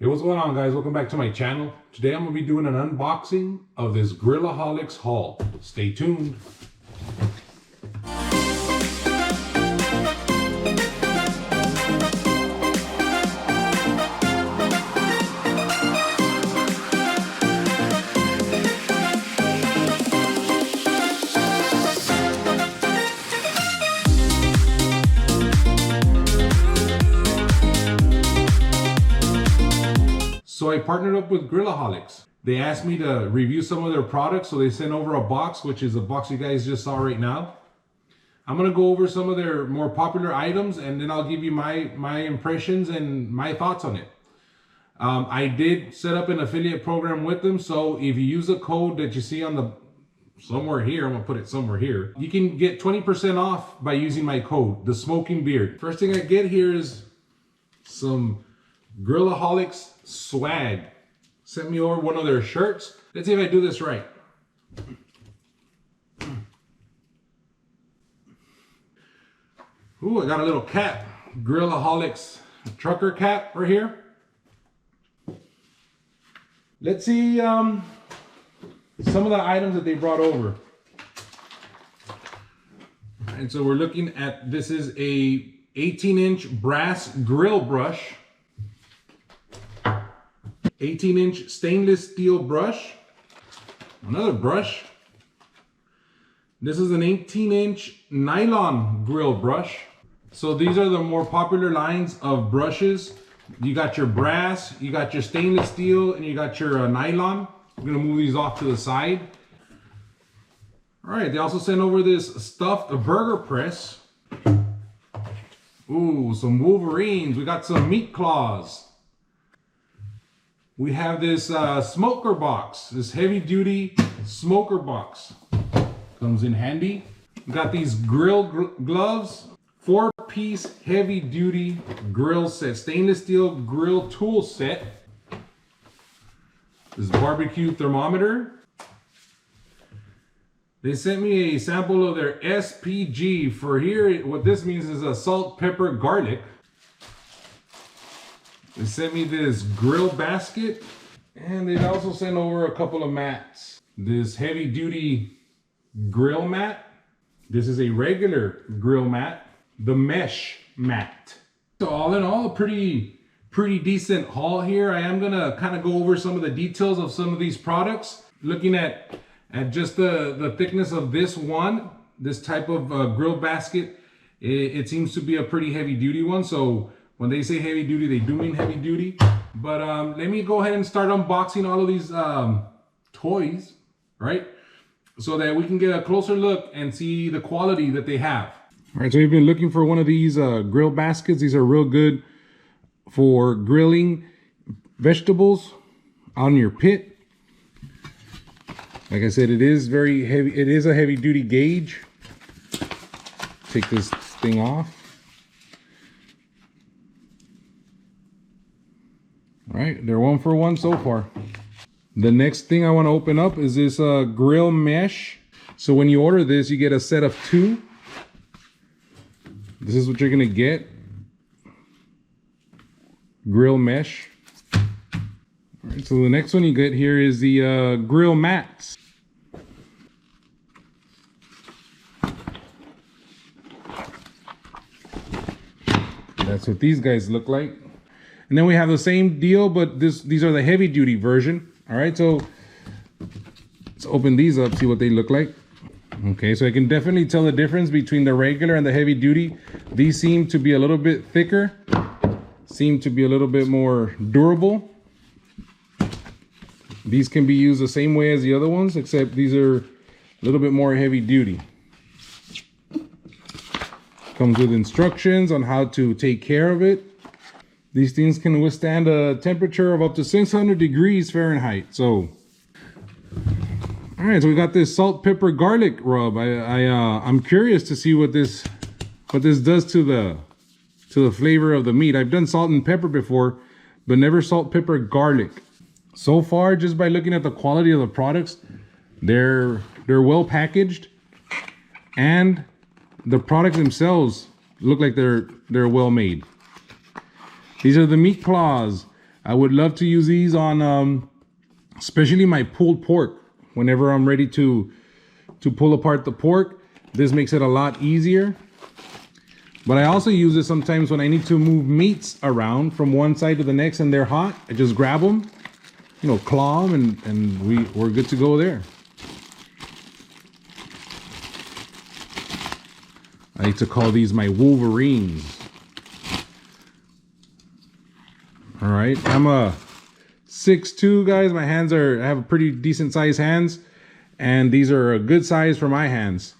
Hey, what's going on, guys? Welcome back to my channel. Today I'm going to be doing an unboxing of this Grillaholics haul. Stay tuned. So I partnered up with Grillaholics. They asked me to review some of their products, so they sent over a box, which is the box you guys just saw right now. I'm gonna go over some of their more popular items, and then I'll give you my impressions and my thoughts on it. I did set up an affiliate program with them, so if you use the code that you see on the somewhere here, I'm gonna put it somewhere here, you can get 20% off by using my code, the Smoking Beard. First thing I get here is some Grillaholics swag. Sent me over one of their shirts. Let's see if I do this right. Ooh, I got a little cap. Grillaholics trucker cap right here. Let's see some of the items that they brought over. And so we're looking at, this is a 18-inch brass grill brush. 18-inch stainless steel brush. Another brush. This is an 18-inch nylon grill brush. So these are the more popular lines of brushes. You got your brass, you got your stainless steel, and you got your nylon. I'm gonna move these off to the side. All right, they also sent over this stuffed burger press. Ooh, some Wolverines. We got some meat claws. We have this smoker box, this heavy duty smoker box. Comes in handy. We got these grill gloves, 4-piece heavy duty grill set, stainless steel grill tool set. This barbecue thermometer. They sent me a sample of their SPG. For here, what this means is a salt, pepper, garlic. They sent me this grill basket, and they also sent over a couple of mats. This heavy duty grill mat. This is a regular grill mat, the mesh mat. So all in all, a pretty decent haul here. I am gonna kind of go over some of the details of some of these products. Looking at just the thickness of this one, this type of grill basket, it seems to be a pretty heavy duty one. So when they say heavy duty, they do mean heavy duty. But let me go ahead and start unboxing all of these toys, right? So that we can get a closer look and see the quality that they have. All right, so we've been looking for one of these grill baskets. These are real good for grilling vegetables on your pit. Like I said, it is very heavy. It is a heavy duty gauge. Take this thing off. All right, they're 1 for 1 so far. The next thing I want to open up is this grill mesh. So when you order this, you get a set of 2. This is what you're gonna get. Grill mesh. All right, so the next one you get here is the grill mats. That's what these guys look like. And then we have the same deal, but these are the heavy duty version. All right, so let's open these up, see what they look like. Okay, so I can definitely tell the difference between the regular and the heavy duty. These seem to be a little bit thicker, seem to be a little bit more durable. These can be used the same way as the other ones, except these are a little bit more heavy duty. Comes with instructions on how to take care of it. These things can withstand a temperature of up to 600 degrees Fahrenheit. So, all right, so we got this salt, pepper, garlic rub. I'm curious to see what this does to the flavor of the meat. I've done salt and pepper before, but never salt, pepper, garlic. So far, just by looking at the quality of the products, they're well packaged, and the products themselves look like they're well made. These are the meat claws. I would love to use these on especially my pulled pork. Whenever I'm ready to pull apart the pork, this makes it a lot easier. But I also use it sometimes when I need to move meats around from one side to the next and they're hot. I just grab them, you know, claw them, and we're good to go there. I like to call these my Wolverines. All right, I'm a 6'2", guys. My hands I have a pretty decent sized hands, and these are a good size for my hands.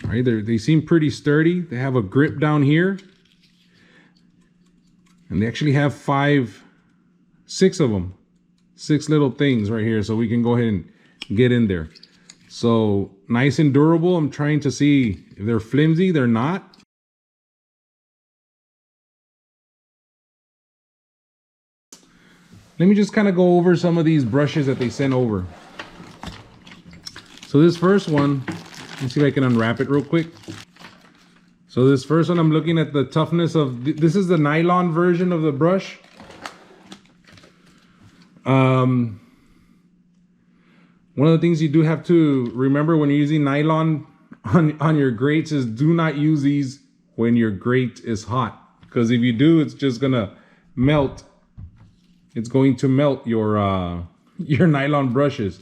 All right, they seem pretty sturdy. They have a grip down here, and they actually have 6 of them, 6 little things right here, so we can go ahead and get in there. So nice and durable. I'm trying to see if they're flimsy. They're not. Let me just kind of go over some of these brushes that they sent over. So this first one, let's see if I can unwrap it real quick. So this first one, I'm looking at the toughness of, this is the nylon version of the brush. One of the things you do have to remember when you're using nylon on your grates is do not use these when your grate is hot. Because if you do, it's just gonna melt. It's going to melt your nylon brushes.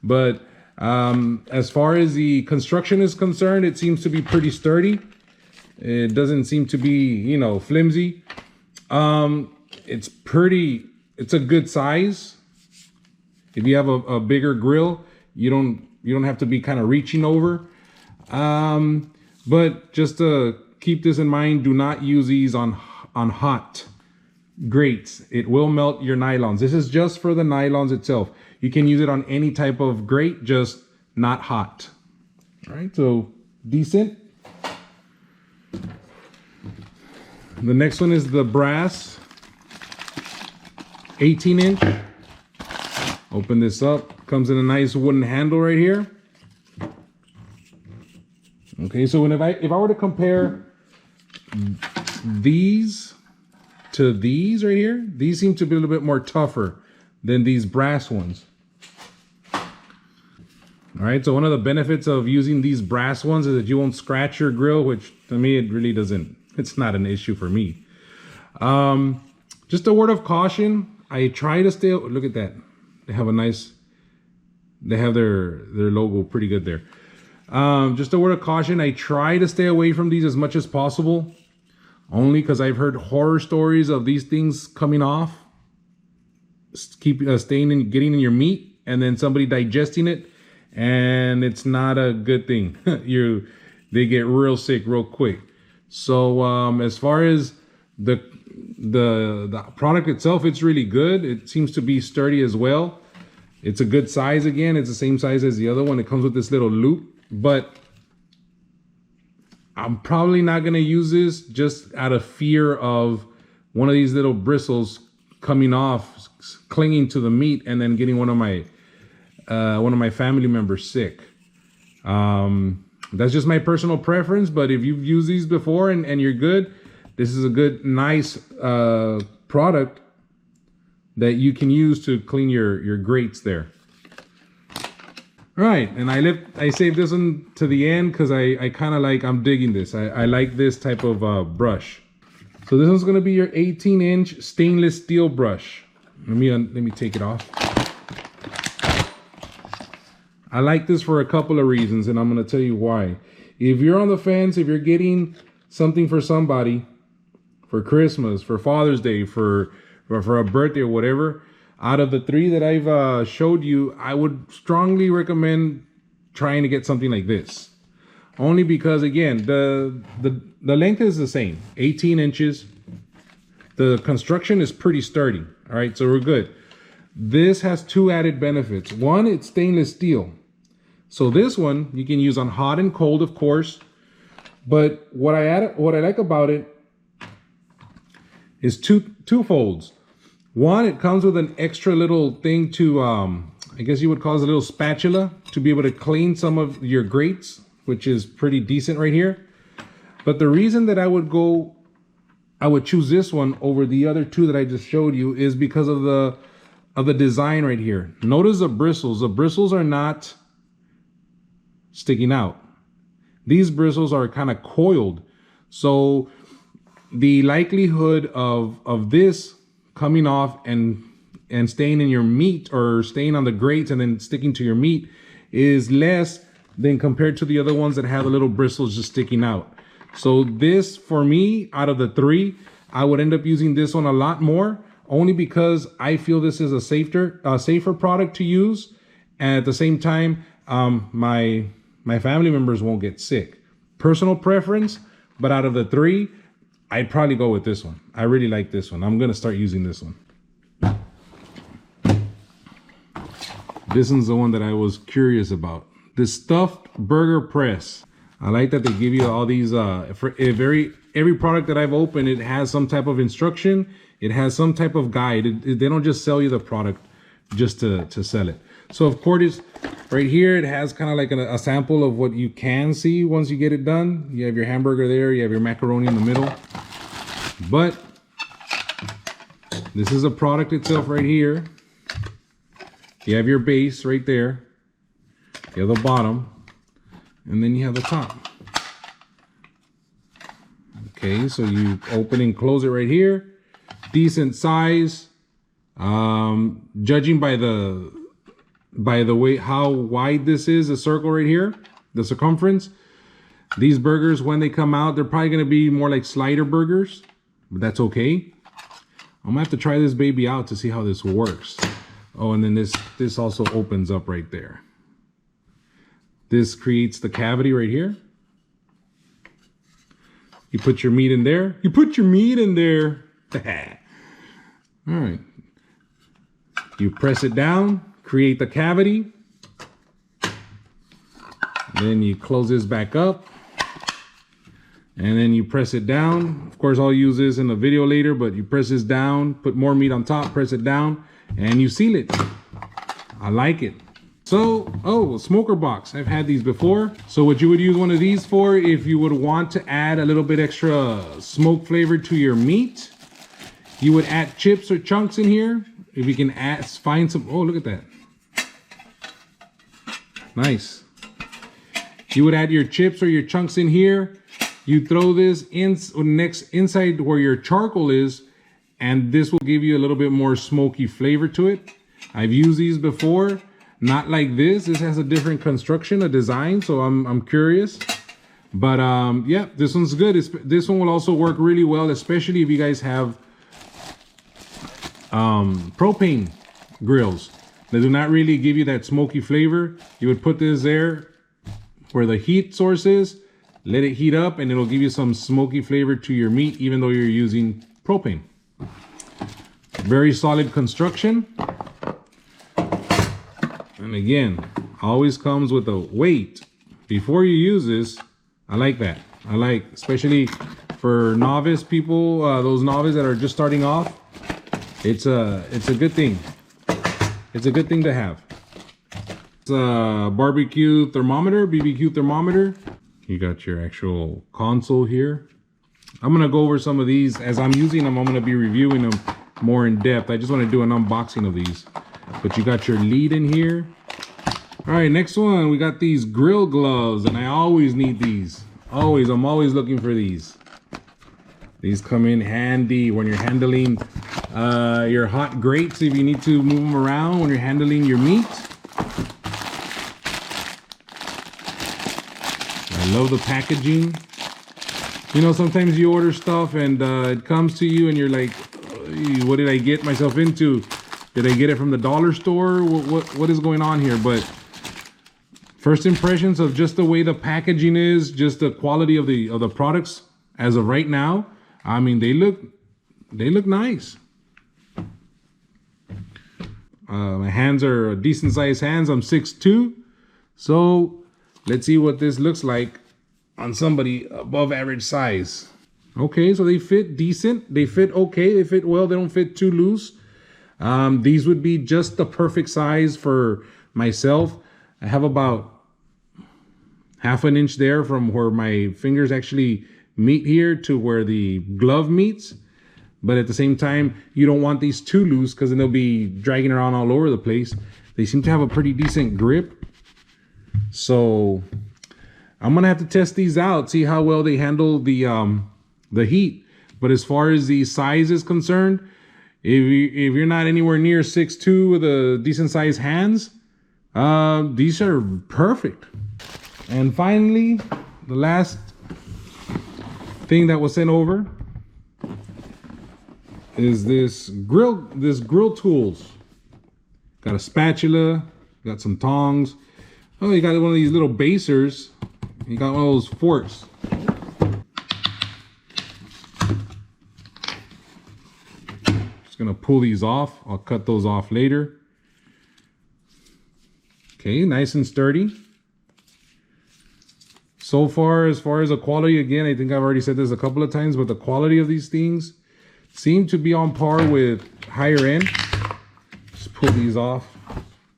But as far as the construction is concerned, it seems to be pretty sturdy. It doesn't seem to be, you know, flimsy. It's a good size. If you have a bigger grill, you don't have to be kind of reaching over. But just to keep this in mind, do not use these on hot grates. It will melt your nylons. This is just for the nylons itself. You can use it on any type of grate, just not hot. All right, so decent. The next one is the brass 18-inch. Open this up. Comes in a nice wooden handle right here. Okay, so if I were to compare these to these right here, these seem to be a little bit more tougher than these brass ones. All right, so one of the benefits of using these brass ones is that you won't scratch your grill, which to me it really doesn't, it's not an issue for me. Just a word of caution, I try to stay, look at that. They have their logo pretty good there. Just a word of caution, I try to stay away from these as much as possible. Only because I've heard horror stories of these things coming off, staying and getting in your meat, and then somebody digesting it, and it's not a good thing. They get real sick real quick. So as far as the product itself, it's really good. It seems to be sturdy as well. It's a good size again. It's the same size as the other one. It comes with this little loop, but I'm probably not going to use this just out of fear of one of these little bristles coming off, clinging to the meat, and then getting one of my family members sick. That's just my personal preference, but if you've used these before and you're good, this is a good, nice product that you can use to clean your grates there. All right, and I saved this one to the end because I kind of I'm digging this. I like this type of brush. So this one's gonna be your 18-inch stainless steel brush. Let me take it off. I like this for a couple of reasons, and I'm gonna tell you why. If you're on the fence, if you're getting something for somebody, for Christmas, for Father's Day, for a birthday or whatever, out of the 3 that I've showed you, I would strongly recommend trying to get something like this. Only because, again, the length is the same, 18 inches. The construction is pretty sturdy, all right, so we're good. This has 2 added benefits. One, it's stainless steel. So this one, you can use on hot and cold, of course. But what I like about it is two folds. One, it comes with an extra little thing to, I guess you would call it a little spatula to be able to clean some of your grates, which is pretty decent right here. But the reason that I would choose this one over the other two that I just showed you is because of the design right here. Notice the bristles. The bristles are not sticking out. These bristles are kind of coiled. So the likelihood of this coming off and staying in your meat or staying on the grates and then sticking to your meat is less than compared to the other ones that have the little bristles just sticking out. So this, for me, out of the three, I would end up using this one a lot more, only because I feel this is a safer product to use. And at the same time, my family members won't get sick. Personal preference, but out of the three, I'd probably go with this one. I really like this one. I'm gonna start using this one. This one's the one that I was curious about. The stuffed burger press. I like that they give you all these, for every product that I've opened, it has some type of instruction. It has some type of guide. They don't just sell you the product just to sell it. So of course, right here, it has kind of like a sample of what you can see once you get it done. You have your hamburger there, you have your macaroni in the middle. But this is a product itself right here. You have your base right there. You have the bottom. And then you have the top. Okay, so you open and close it right here. Decent size. Judging by the way how wide this is, the circle right here, the circumference, these burgers, when they come out, they're probably going to be more like slider burgers, but that's okay. I'm gonna have to try this baby out to see how this works. Oh, and then this also opens up right there. This creates the cavity right here. You put your meat in there. You put your meat in there. All right. You press it down, create the cavity. Then you close this back up. And then you press it down. Of course, I'll use this in the video later, but you press this down, put more meat on top, press it down, and you seal it. I like it. So, oh, a smoker box. I've had these before. So what you would use one of these for, if you would want to add a little bit extra smoke flavor to your meat, you would add chips or chunks in here. If you can find some, oh, look at that. Nice. You would add your chips or your chunks in here. You throw this inside where your charcoal is, and this will give you a little bit more smoky flavor to it. I've used these before. Not like this. This has a different construction, a design, so I'm curious. But yeah, this one's good. This one will also work really well, especially if you guys have propane grills that do not really give you that smoky flavor. You would put this there where the heat source is, let it heat up, and it'll give you some smoky flavor to your meat, even though you're using propane. Very solid construction. And again, always comes with a weight. Before you use this, I like that. I like, especially for novice people, those novices that are just starting off, it's a good thing. It's a good thing to have. It's a barbecue thermometer, BBQ thermometer. You got your actual console here. I'm gonna go over some of these. As I'm using them, I'm gonna be reviewing them more in depth. I just wanna do an unboxing of these. But you got your lead in here. All right, next one, we got these grill gloves, and I always need these. I'm always looking for these. These come in handy when you're handling your hot grates, if you need to move them around when you're handling your meat. I love the packaging. You know, sometimes you order stuff and it comes to you and you're like, what did I get myself into? Did I get it from the dollar store? What is going on here? But first impressions of just the way the packaging is, just the quality of the products as of right now. I mean, they look nice. My hands are decent sized hands. I'm 6'2", so let's see what this looks like on somebody above average size. Okay, so they fit decent. They fit okay. They fit well. They don't fit too loose. These would be just the perfect size for myself. I have about 1/2 inch there from where my fingers actually meet here to where the glove meets. But at the same time, you don't want these too loose because then they'll be dragging around all over the place. They seem to have a pretty decent grip. So I'm gonna have to test these out, see how well they handle the heat. But as far as the size is concerned, if you're not anywhere near 6'2" with a decent sized hands, these are perfect. And finally, the last thing that was sent over is this grill tools. Got a spatula, got some tongs. Oh, you got one of these little basers. You got one of those forks. Just gonna pull these off. I'll cut those off later. Okay, nice and sturdy. So far as the quality, again, I think I've already said this a couple of times, but the quality of these things seem to be on par with higher end. Just pull these off,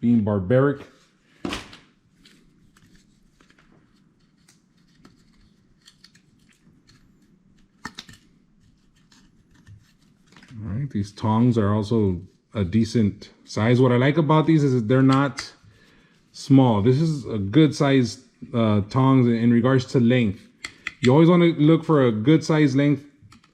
being barbaric. All right, these tongs are also a decent size. What I like about these is that they're not small. This is a good size tongs in regards to length. You always want to look for a good size length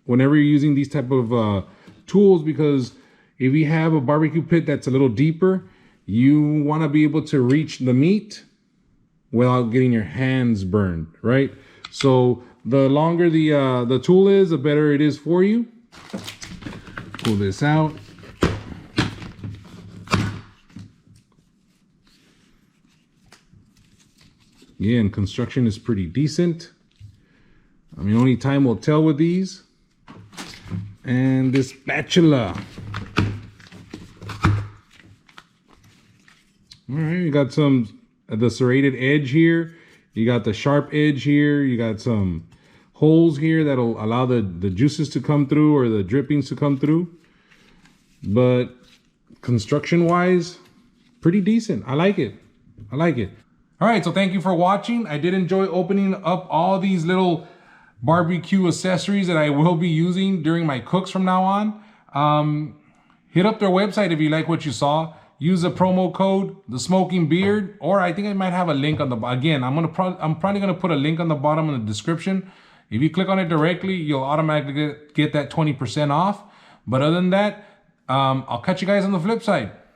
whenever you're using these type of tools, because if you have a barbecue pit that's a little deeper, you want to be able to reach the meat without getting your hands burned, right? So the longer the tool is, the better it is for you. Pull this out. Again, construction is pretty decent. I mean, only time will tell with these. And this spatula. All right, you got some the serrated edge here. You got the sharp edge here. You got some holes here that'll allow the juices to come through or the drippings to come through. But construction-wise, pretty decent. I like it. I like it. All right, so thank you for watching. I did enjoy opening up all these little barbecue accessories that I will be using during my cooks from now on. Hit up their website if you like what you saw. Use the promo code The Smoking Beard, or I think I might have a link on the again. I'm probably gonna put a link on the bottom in the description. If you click on it directly, you'll automatically get that 20% off. But other than that, I'll catch you guys on the flip side.